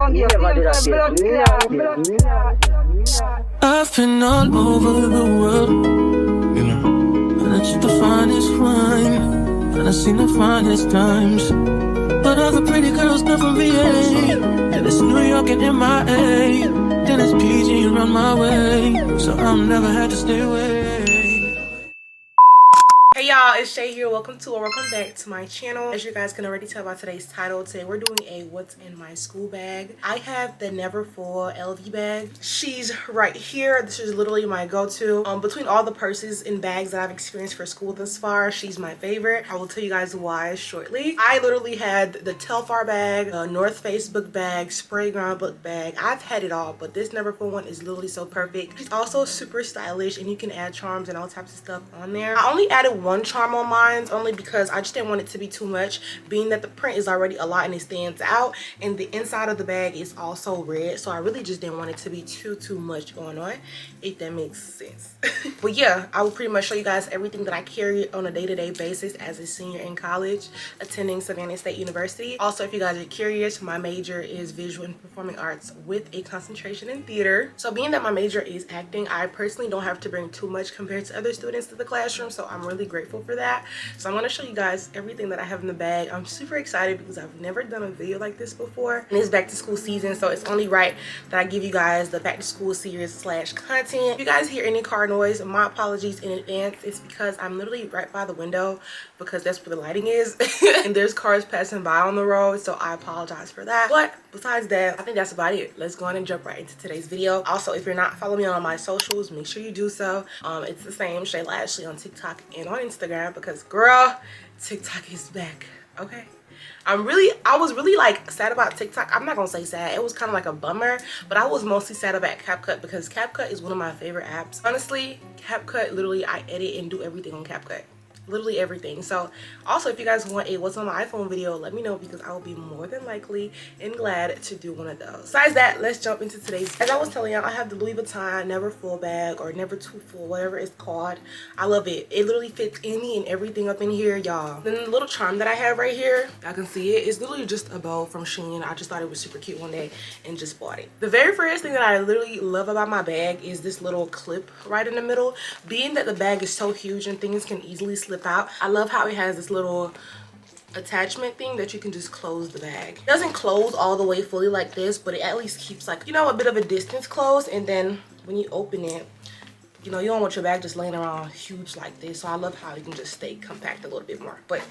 I've been all over the world, you know, and it's the finest wine, and I've seen the finest times. But all the pretty girls come from VA, and it's New York and MIA, then it's PG around my way, so I'll never have to stay away. Hey y'all, it's Shay here. Welcome back to my channel. As you guys can already tell by today's title, today we're doing a what's in my school bag. I have the Never Full LV bag. She's right here. This is literally my go-to. Between all the purses and bags that I've experienced for school thus far, she's my favorite. I will tell you guys why shortly. I literally had the Telfar bag, the North Face book bag, Spray Ground book bag. I've had it all, but this Never Full one is literally so perfect. She's also super stylish, and you can add charms and all types of stuff on there. I only added one charm on mine only because I just didn't want it to be too much, being that the print is already a lot and it stands out, and the inside of the bag is also red, so I really just didn't want it to be too much going on, if that makes sense. But yeah, I will pretty much show you guys everything that I carry on a day-to-day basis as a senior in college attending Savannah State University. Also, if you guys are curious, my major is visual and performing arts with a concentration in theater. So being that my major is acting, I personally don't have to bring too much compared to other students to the classroom, so I'm really grateful for that. So I'm going to show you guys everything that I have in the bag. I'm super excited because I've never done a video like this before, and it's back to school season, so it's only right that I give you guys the back to school series slash content. If you guys hear any car noise, my apologies in advance. It's because I'm literally right by the window because that's where the lighting is and there's cars passing by on the road, so I apologize for that. But besides that, I think that's about it. Let's go on and jump right into today's video. Also, if you're not following me on my socials, make sure you do so. It's the same, shaelaashley on TikTok and on Instagram, because girl, TikTok is back. Okay, I was really like sad about TikTok. I'm not gonna say sad, it was kind of like a bummer, but I was mostly sad about CapCut because CapCut is one of my favorite apps. Honestly, CapCut, literally I edit and do everything on CapCut, literally everything. So also, if you guys want a what's on my iPhone video, let me know because I will be more than likely and glad to do one of those. Besides that, let's jump into today's. As I was telling y'all, I have the Louis Vuitton Never Full bag, or Never Too Full, whatever it's called. I love it. It literally fits any and everything up in here, y'all. Then the little charm that I have right here, y'all can see it, is literally just a bow from Shein. I just thought it was super cute one day and just bought it. The very first thing that I literally love about my bag is this little clip right in the middle. Being that the bag is so huge and things can easily slip out, I love how it has this little attachment thing that you can just close the bag. It doesn't close all the way fully like this, but it at least keeps, like, you know, a bit of a distance closed. And then when you open it, you know, you don't want your bag just laying around huge like this. So I love how you can just stay compact a little bit more. But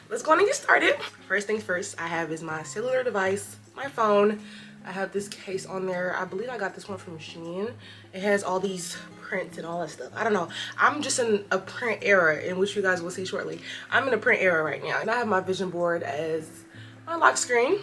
let's go on and get started. First things first, I have is my cellular device, my phone. I have this case on there. I believe I got this one from Shein. It has all these prints and all that stuff. I don't know. I'm just in a print era, in which you guys will see shortly. I'm in a print era right now, and I have my vision board as my lock screen.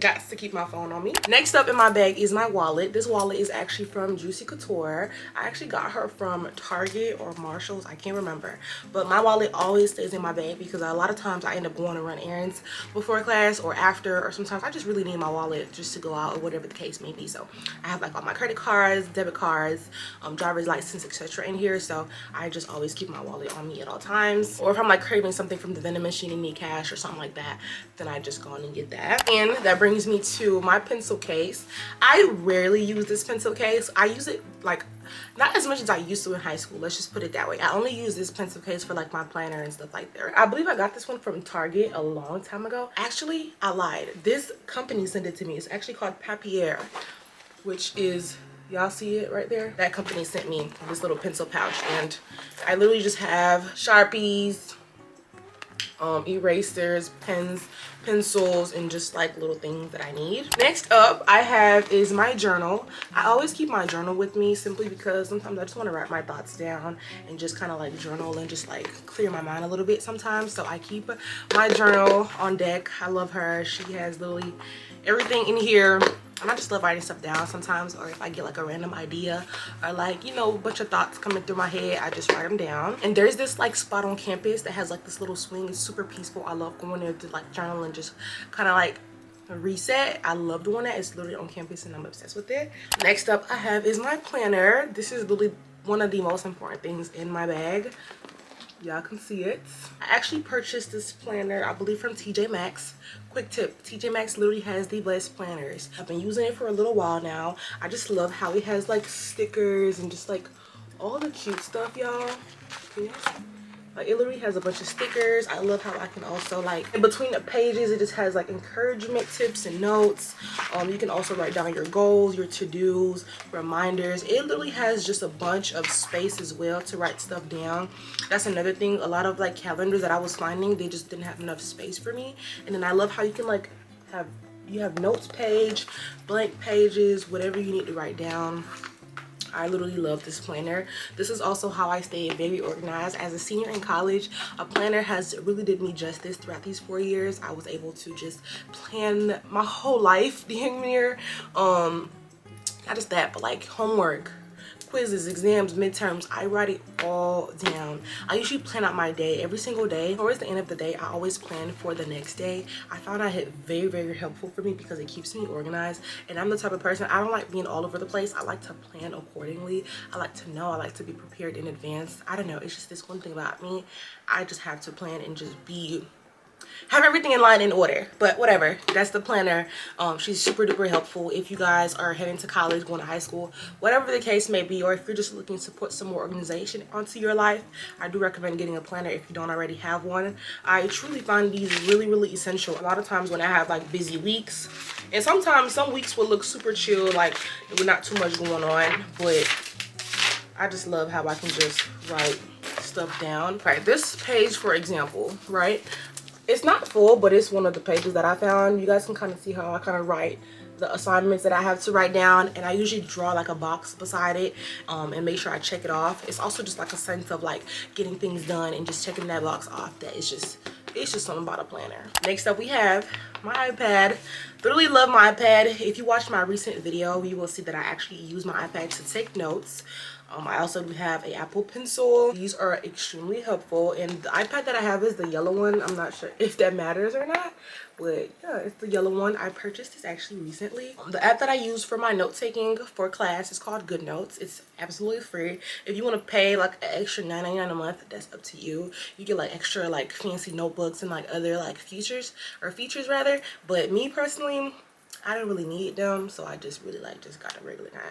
Got to keep my phone on me. Next up in my bag is my wallet. This wallet is actually from Juicy Couture. I actually got her from Target or Marshall's, I can't remember, but my wallet always stays in my bag because a lot of times I end up going to run errands before class or after, or sometimes I just really need my wallet just to go out or whatever the case may be. So I have like all my credit cards, debit cards, driver's license, etc. in here, so I just always keep my wallet on me at all times. Or if I'm like craving something from the vending machine and need cash or something like that, then I just go on and get that. And that brings me to my pencil case. I rarely use this pencil case. I use it like not as much as I used to in high school, let's just put it that way. I only use this pencil case for like my planner and stuff like that. I believe I got this one from Target a long time ago. Actually, I lied. This company sent it to me. It's actually called Papier, which is, y'all see it right there? That company sent me this little pencil pouch, and I literally just have Sharpies, erasers, pens, pencils, and just like little things that I need. Next up I have is my journal. I always keep my journal with me simply because sometimes I just want to write my thoughts down and just kind of like journal and just like clear my mind a little bit sometimes. So I keep my journal on deck. I love her. She has literally everything in here. And I just love writing stuff down sometimes, or if I get like a random idea or like, you know, a bunch of thoughts coming through my head, I just write them down. And there's this like spot on campus that has like this little swing. It's super peaceful. I love going there to like journal and just kind of like reset. I love doing that. It's literally on campus and I'm obsessed with it. Next up I have is my planner. This is literally one of the most important things in my bag. Y'all can see it. I actually purchased this planner, I believe from TJ Maxx. Quick tip, TJ Maxx literally has the best planners. I've been using it for a little while now. I just love how it has like stickers and just like all the cute stuff, y'all. Like it literally has a bunch of stickers. I love how I can also like in between the pages it just has like encouragement tips and notes. You can also write down your goals, your to-dos, reminders. It literally has just a bunch of space as well to write stuff down. That's another thing. A lot of like calendars that I was finding, they just didn't have enough space for me. And then I love how you can like have notes page, blank pages, whatever you need to write down. I literally love this planner. This is also how I stay very organized. As a senior in college, a planner has really did me justice throughout these 4 years. I was able to just plan my whole life damn near. Not just that, but like homework, quizzes, exams, midterms, I write it all down. I usually plan out my day every single day. Towards the end of the day, I always plan for the next day. I found out it very, very helpful for me because it keeps me organized. And I'm the type of person, I don't like being all over the place. I like to plan accordingly. I like to know, I like to be prepared in advance. I don't know, it's just this one thing about me. I just have to plan and just have everything in line in order. But whatever, that's the planner. She's super duper helpful if you guys are heading to college, going to high school, whatever the case may be, or if you're just looking to put some more organization onto your life. I do recommend getting a planner if you don't already have one. I truly find these really, really essential. A lot of times when I have like busy weeks, and sometimes some weeks will look super chill, like with not too much going on, but I just love how I can just write stuff down. Right, this page for example, right, it's not full, but it's one of the pages that I found. You guys can kind of see how I kind of write the assignments that I have to write down, and I usually draw like a box beside it and make sure I check it off. It's also just like a sense of like getting things done and just checking that box off. That it's just something about a planner. Next up we have my iPad. Literally love my iPad. If you watched my recent video, you will see that I actually use my iPad to take notes. I also do have an Apple Pencil. These are extremely helpful, and the iPad that I have is the yellow one. I'm not sure if that matters or not, but yeah, it's the yellow one. I purchased this actually recently. The app that I use for my note taking for class is called Good Notes. It's absolutely free. If you want to pay like an extra $9.99 a month, that's up to you. You get like extra like fancy notebooks and like other like features rather. But me personally, I don't really need them, so I just really like just got a regular kind.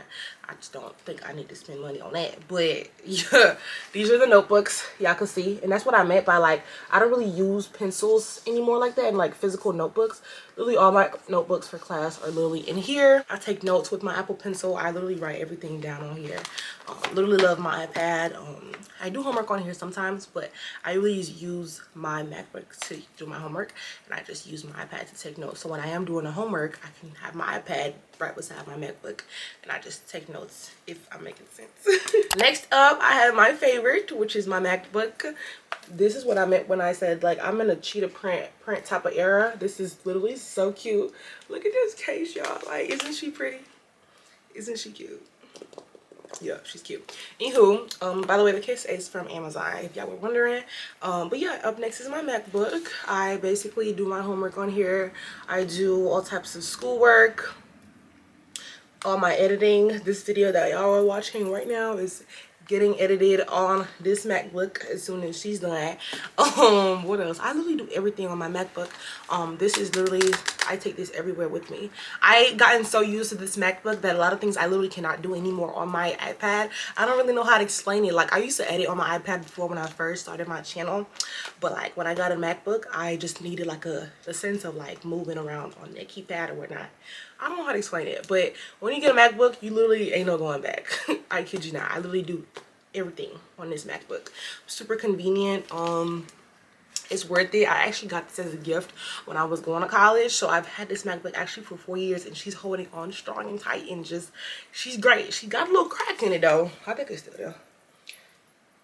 I just don't think I need to spend money on that. But yeah, these are the notebooks, y'all can see, and that's what I meant by like I don't really use pencils anymore like that and like physical notebooks. Literally all my notebooks for class are literally in here. I take notes with my Apple Pencil. I literally write everything down on here. Literally love my iPad. I do homework on here sometimes, but I really use my MacBook to do my homework, and I just use my iPad to take notes. So when I am doing a homework, I can have my iPad right beside my MacBook, and I just take notes, if I'm making sense. Next up, I have my favorite, which is my MacBook. This is what I meant when I said like I'm in a cheetah print type of era. This is literally so cute. Look at this case, y'all. Like, isn't she pretty? Isn't she cute? Yeah, she's cute. Anywho, by the way, the case is from Amazon, if y'all were wondering. But yeah, up next is my MacBook. I basically do my homework on here. I do all types of schoolwork, all my editing. This video that y'all are watching right now is getting edited on this MacBook as soon as she's done. What else? I literally do everything on my MacBook. This is literally, I take this everywhere with me. I gotten so used to this MacBook that a lot of things I literally cannot do anymore on my iPad. I don't really know how to explain it. Like, I used to edit on my iPad before when I first started my channel, but like when I got a MacBook, I just needed like a sense of like moving around on that keypad or whatnot. I don't know how to explain it, but when you get a MacBook, you literally ain't no going back. I kid you not. I literally do everything on this MacBook. Super convenient. It's worth it. I actually got this as a gift when I was going to college, so I've had this MacBook actually for 4 years, and she's holding on strong and tight, and just she's great. She got a little crack in it though. I think it's still there.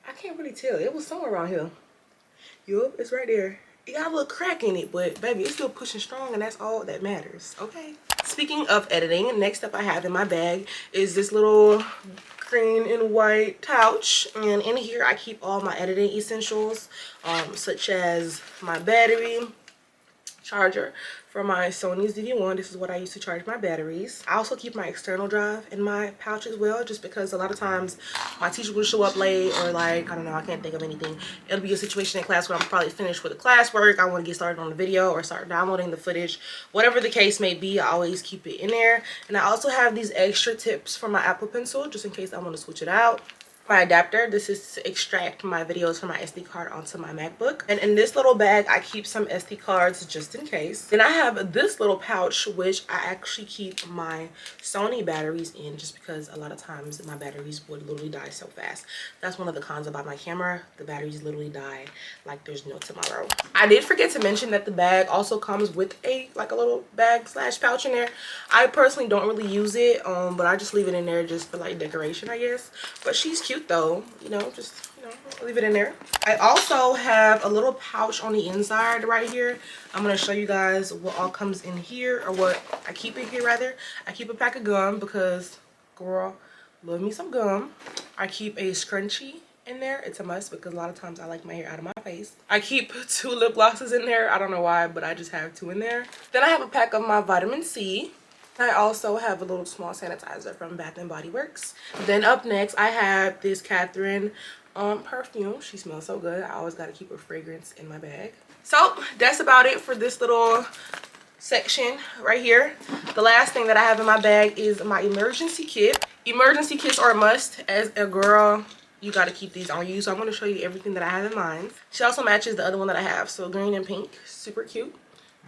I can't really tell. It was somewhere around here. Yup, it's right there. It got a little crack in it, but baby, it's still pushing strong, and that's all that matters. Okay, speaking of editing, next up I have in my bag is this little green and white pouch, and in here I keep all my editing essentials, such as my battery charger for my Sony's DV1. This is what I use to charge my batteries. I also keep my external drive in my pouch as well, just because a lot of times my teacher will show up late, or like, I don't know, I can't think of anything. It'll be a situation in class where I'm probably finished with the classwork, I want to get started on the video or start downloading the footage. Whatever the case may be, I always keep it in there. And I also have these extra tips for my Apple Pencil, just in case I want to switch it out. My adapter, this is to extract my videos from my SD card onto my MacBook. And in this little bag, I keep some SD cards just in case. Then I have this little pouch, which I actually keep my Sony batteries in, just because a lot of times my batteries would literally die so fast. That's one of the cons about my camera. The batteries literally die like there's no tomorrow. I did forget to mention that the bag also comes with a little bag slash pouch in there. I personally don't really use it, but I just leave it in there just for like decoration, I guess. But she's cute though, you know, just, you know, leave it in there. I also have a little pouch on the inside right here. I'm going to show you guys what all comes in here, or what I keep in here rather. I keep a pack of gum because, girl, love me some gum. I keep a scrunchie in there. It's a must because a lot of times I like my hair out of my face. I keep 2 lip glosses in there. I don't know why, but I just have 2 in there. Then I have a pack of my vitamin C. I also have a little small sanitizer from Bath and Body Works. Then up next, I have this Catherine perfume. She smells so good. I always got to keep a fragrance in my bag. So that's about it for this little section right here. The last thing that I have in my bag is my emergency kit. Emergency kits are a must. As a girl, you got to keep these on you. So I'm going to show you everything that I have in mine. She also matches the other one that I have. So green and pink. Super cute.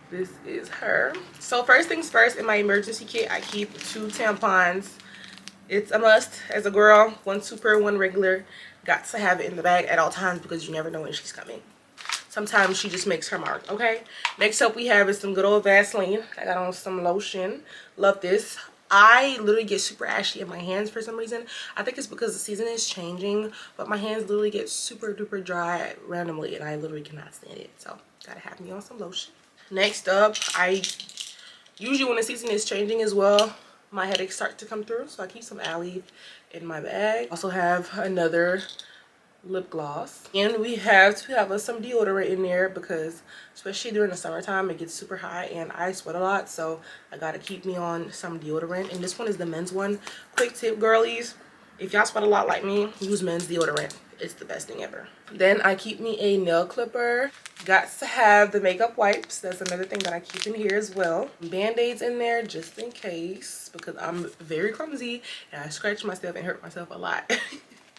This is her. So first things first, in my emergency kit, I keep 2 tampons. It's a must as a girl. 1 super, 1 regular. Got to have it in the bag at all times because you never know when she's coming. Sometimes she just makes her mark, okay? Next up we have is some good old Vaseline. I got on some lotion. Love this. I literally get super ashy in my hands for some reason. I think it's because the season is changing, but my hands literally get super duper dry randomly, and I literally cannot stand it. So gotta have me on some lotion. Next up, I usually when the season is changing as well, my headaches start to come through, so I keep some aloe in my bag. Also have another lip gloss, and we have to have some deodorant in there because especially during the summertime it gets super hot and I sweat a lot, so I gotta keep me on some deodorant. And this one is the men's one. Quick tip, girlies, if y'all sweat a lot like me, use men's deodorant. It's the best thing ever. Then I keep me a nail clipper. Got to have the makeup wipes. That's another thing that I keep in here as well. Band-aids in there just in case because I'm very clumsy and I scratch myself and hurt myself a lot.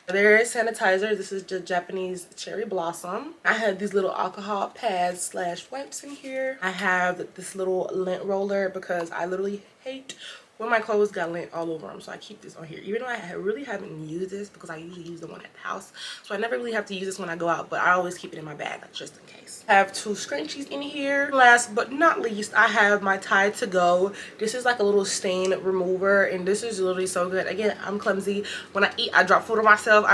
There is sanitizer. This is the Japanese cherry blossom. I have these little alcohol pads slash wipes in here. I have this little lint roller because I literally hate when my clothes got lint all over them, so I keep this on here. Even though I really haven't used this because I usually use the one at the house, so I never really have to use this when I go out, but I always keep it in my bag just in case. I have 2 scrunchies in here. Last but not least, I have my Tide to Go. This is like a little stain remover, and this is literally so good. Again, I'm clumsy. When I eat, I drop food on myself.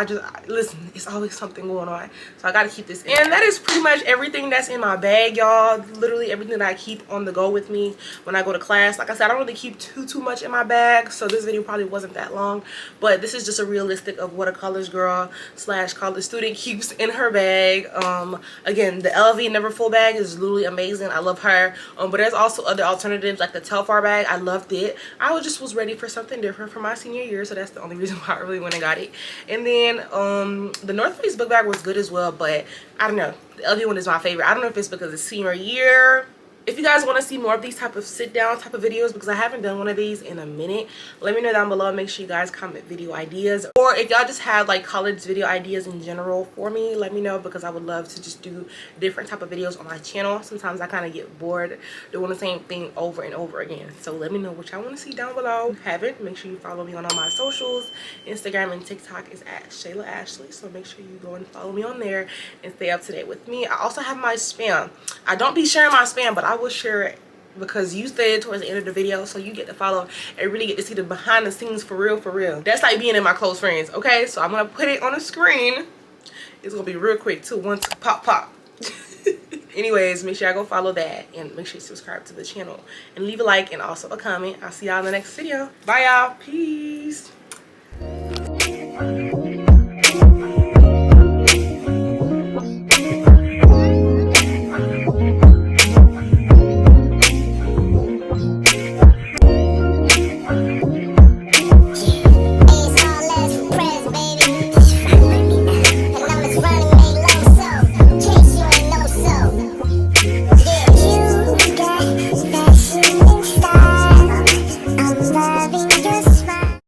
Listen, it's always something going on, so I gotta keep this in. And that is pretty much everything that's in my bag, y'all. Literally everything that I keep on the go with me when I go to class. Like I said, I don't really keep too much in my bag, so this video probably wasn't that long, but this is just a realistic of what a college girl slash college student keeps in her bag. Again, the LV Never full bag is literally amazing. I love her. But there's also other alternatives like the Telfar bag. I loved it. I was ready for something different for my senior year, so that's the only reason why I really went and got it. And then the North Face book bag was good as well, but I don't know, the LV one is my favorite. I don't know if it's because it's senior year. If you guys want to see more of these type of sit down type of videos, because I haven't done one of these in a minute, let me know down below. Make sure you guys comment video ideas, or if y'all just have like college video ideas in general for me, let me know, because I would love to just do different type of videos on my channel. Sometimes I kind of get bored doing the same thing over and over again, so let me know what y'all want to see down below. If you haven't, make sure you follow me on all my socials. Instagram and TikTok is at shaelaashley, so make sure you go and follow me on there and stay up to date with me. I also have my spam. I don't be sharing my spam, but I will share it because you stayed towards the end of the video, so you get to follow and really get to see the behind the scenes for real. That's like being in my close friends, okay? So I'm gonna put it on the screen. It's gonna be real quick too. 1, 2, pop. Anyways, make sure y'all go follow that and make sure you subscribe to the channel and leave a like and also a comment. I'll see y'all in the next video. Bye y'all. Peace.